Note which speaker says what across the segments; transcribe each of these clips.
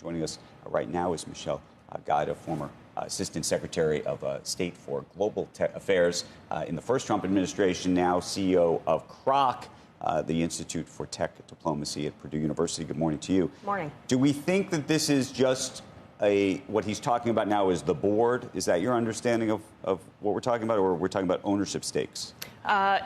Speaker 1: Joining us right now is Michelle Giuda, former Assistant Secretary of State for Global Affairs in the first Trump administration, now CEO of Krach, the Institute for Tech Diplomacy at Purdue University. Good morning to you.
Speaker 2: Morning.
Speaker 1: Do we think that this is just what he's talking about now is the board? Is that your understanding of what we're talking about, or we're talking about ownership stakes?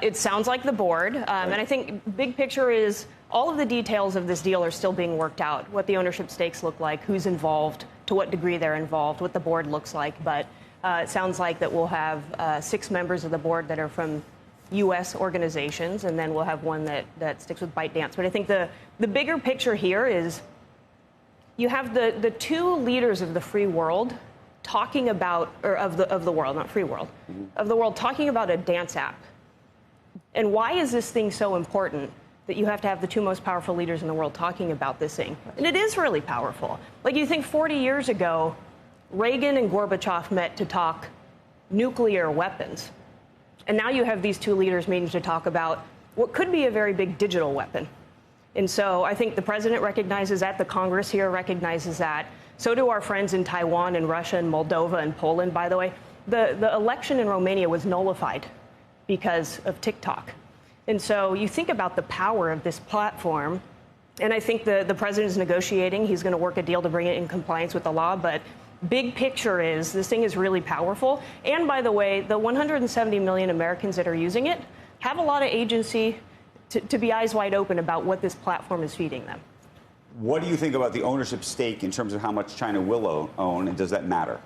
Speaker 2: It sounds like the board.
Speaker 1: Right.
Speaker 2: And I think big picture is all of the details of this deal are still being worked out. What the ownership stakes look like, who's involved, to what degree they're involved, what the board looks like. But it sounds like that we'll have 6 members of the board that are from U.S. organizations, and then we'll have one that sticks with ByteDance. But I think the bigger picture here is you have the 2 leaders of the free world talking about, or of the world, not free world, of the world talking about a dance app. And why is this thing so important that you have to have the 2 most powerful leaders in the world talking about this thing? And it is really powerful. Like, you think 40 years ago, Reagan and Gorbachev met to talk nuclear weapons. And now you have these 2 leaders meeting to talk about what could be a very big digital weapon. And so I think the president recognizes that. The Congress here recognizes that. So do our friends in Taiwan and Russia and Moldova and Poland, by the way. The election in Romania was nullified because of TikTok. And so you think about the power of this platform. And I think the president is negotiating. He's going to work a deal to bring it in compliance with the law. But big picture is this thing is really powerful. And by the way, the 170 million Americans that are using it have a lot of agency to be eyes wide open about what this platform is feeding them.
Speaker 1: What do you think about the ownership stake in terms of how much China will own, and does that matter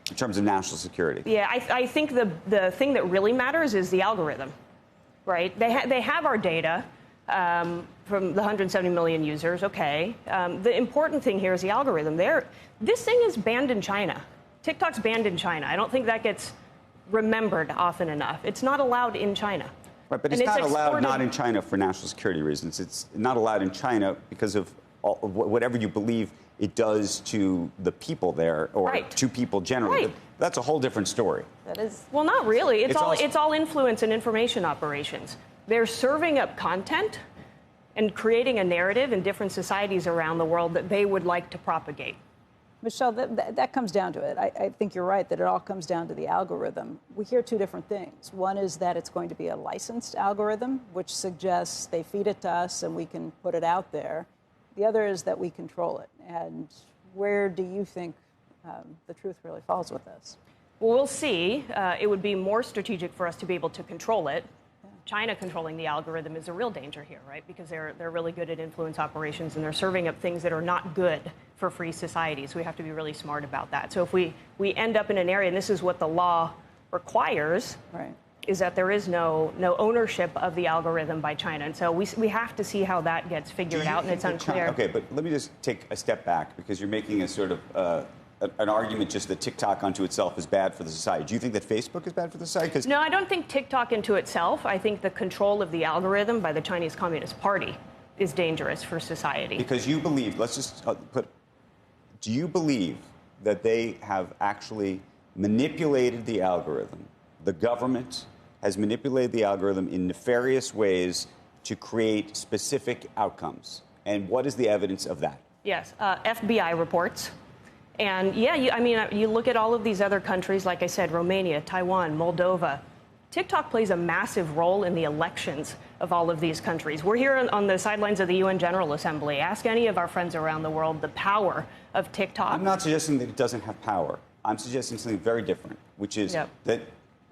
Speaker 1: in terms of national security?
Speaker 2: Yeah, I think the thing that really matters is the algorithm, right? They have our data from the 170 million users, okay. The important thing here is the algorithm. This thing is banned in China. TikTok's banned in China. I don't think that gets remembered often enough. It's not allowed in China.
Speaker 1: Right, but it's not allowed not in China for national security reasons. It's not allowed in China because of whatever you believe it does to the people there, or to people generally.
Speaker 2: Right.
Speaker 1: That's a whole different story.
Speaker 2: That is, well, not really. It's all influence and information operations. They're serving up content and creating a narrative in different societies around the world that they would like to propagate.
Speaker 3: Michelle, that comes down to it. I think you're right that it all comes down to the algorithm. We hear 2 different things. One is that it's going to be a licensed algorithm, which suggests they feed it to us and we can put it out there. The other is that we control it. And where do you think the truth really falls with this?
Speaker 2: Well, we'll see. It would be more strategic for us to be able to control it. China controlling the algorithm is a real danger here, right? Because they're really good at influence operations, and they're serving up things that are not good for free societies. We have to be really smart about that. So if we end up in an area, and this is what the law requires,
Speaker 3: right,
Speaker 2: is that there is no ownership of the algorithm by China. And so we have to see how that gets figured out, and it's unclear.
Speaker 1: Okay, but let me just take a step back, because you're making a sort of an argument just that TikTok unto itself is bad for the society. Do you think that Facebook is bad for the society?
Speaker 2: No, I don't think TikTok into itself. I think the control of the algorithm by the Chinese Communist Party is dangerous for society.
Speaker 1: Because you believe, let's just do you believe that they have actually manipulated the algorithm? The government has manipulated the algorithm in nefarious ways to create specific outcomes. And what is the evidence of that?
Speaker 2: Yes, FBI reports. And yeah, you look at all of these other countries, like I said, Romania, Taiwan, Moldova. TikTok plays a massive role in the elections of all of these countries. We're here on the sidelines of the UN General Assembly. Ask any of our friends around the world the power of TikTok.
Speaker 1: I'm not suggesting that it doesn't have power. I'm suggesting something very different, which is that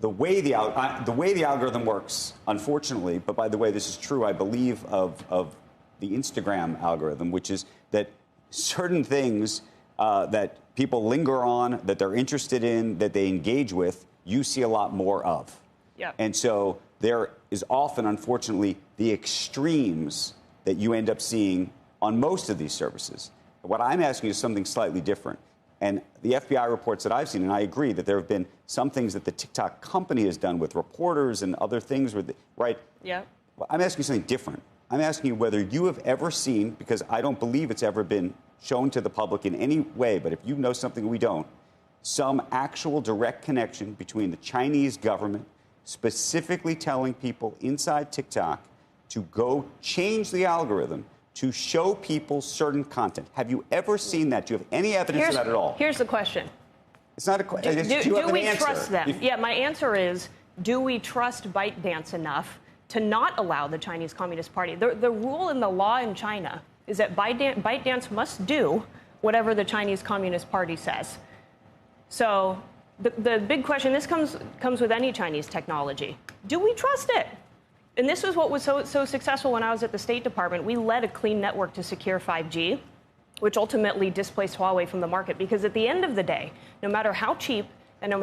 Speaker 1: the way the algorithm works, unfortunately, but by the way, this is true, I believe, of the Instagram algorithm, which is that certain things that people linger on, that they're interested in, that they engage with, you see a lot more of.
Speaker 2: Yeah.
Speaker 1: And so there is often, unfortunately, the extremes that you end up seeing on most of these services. What I'm asking is something slightly different. And the FBI reports that I've seen, and I agree that there have been some things that the TikTok company has done with reporters and other things, right?
Speaker 2: Yeah.
Speaker 1: Well, I'm asking you something different. I'm asking you whether you have ever seen, because I don't believe it's ever been shown to the public in any way, but if you know something we don't, some actual direct connection between the Chinese government specifically telling people inside TikTok to go change the algorithm to show people certain content. Have you ever seen that? Do you have any evidence of that at all?
Speaker 2: Here's the question.
Speaker 1: It's not a question.
Speaker 2: Do we trust them? Yeah, my answer is, do we trust ByteDance enough to not allow the Chinese Communist Party? The rule in the law in China is that ByteDance must do whatever the Chinese Communist Party says. So the big question, this comes with any Chinese technology. Do we trust it? And this was what was so successful when I was at the State Department. We led a clean network to secure 5G, which ultimately displaced Huawei from the market. Because at the end of the day, no matter how cheap and no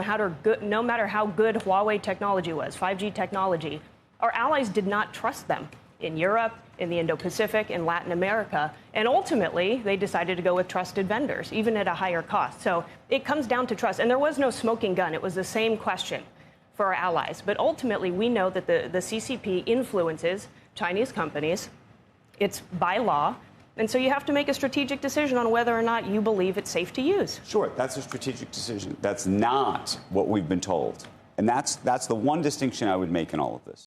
Speaker 2: matter how good Huawei technology was, 5G technology, our allies did not trust them in Europe, in the Indo-Pacific, in Latin America. And ultimately, they decided to go with trusted vendors, even at a higher cost. So it comes down to trust. And there was no smoking gun. It was the same question for our allies. But ultimately, we know that the CCP influences Chinese companies. It's by law. And so you have to make a strategic decision on whether or not you believe it's safe to use.
Speaker 1: Sure, that's a strategic decision. That's not what we've been told. And that's the one distinction I would make in all of this.